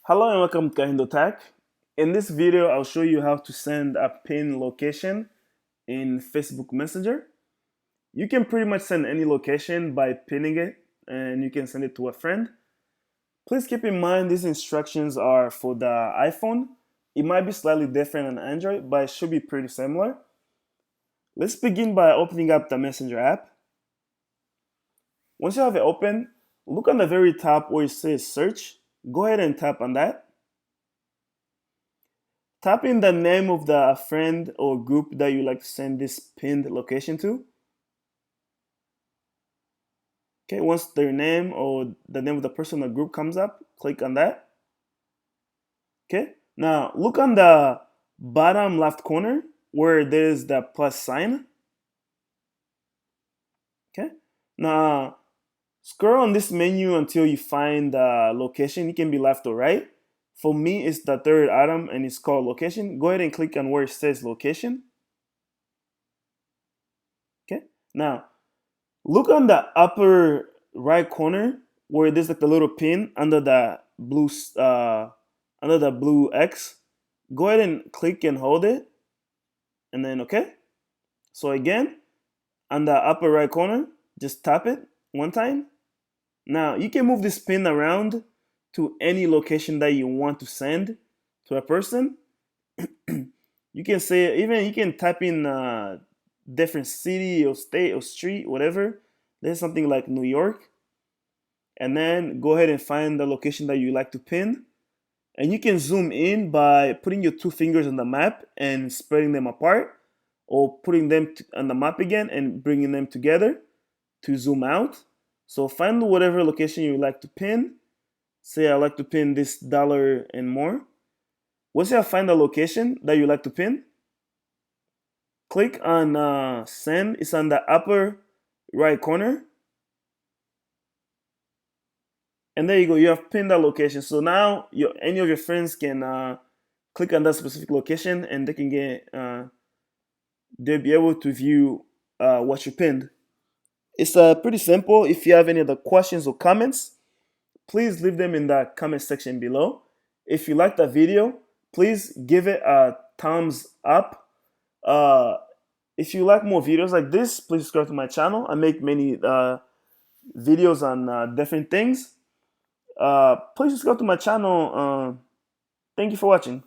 Hello and welcome to KahindoTech. In this video, I'll show you how to send a pin location in Facebook Messenger. You can pretty much send any location by pinning it and you can send it to a friend. Please keep in mind these instructions are for the iPhone. It might be slightly different on Android, but it should be pretty similar. Let's begin by opening up the Messenger app. Once you have it open, look on the very top where it says search. Go ahead and tap on that. Type in the name of the friend or group that you like to send this pinned location to. Okay, once their name or the name of the person or group comes up, click on that. Okay, now look on the bottom left corner where there's the plus sign. Okay, now scroll on this menu until you find the location. It can be left or right. For me, it's the third item and it's called location. Go ahead and click on where it says location. Okay, now look on the upper right corner where there's like the little pin under the blue X. Go ahead and click and hold it, and then okay. So again, on the upper right corner, just tap it one time. Now you can move this pin around to any location that you want to send to a person. You can say even you can type in different city or state or street, whatever. There's something like New York, and then go ahead and find the location that you like to pin. And you can zoom in by putting your two fingers on the map and spreading them apart, or putting them on the map again and bringing them together to zoom out. So find whatever location you like to pin. Say I like to pin this dollar and more. Once you have find the location that you like to pin, click on send. It's on the upper right corner. And there you go. You have pinned that location. So now any of your friends can click on that specific location and they can they'll be able to view what you pinned. It's pretty simple. If you have any other questions or comments, please leave them in the comment section below. If you like the video, please give it a thumbs up. If you like more videos like this, please subscribe to my channel. I make many videos on different things. Please subscribe to my channel. Thank you for watching.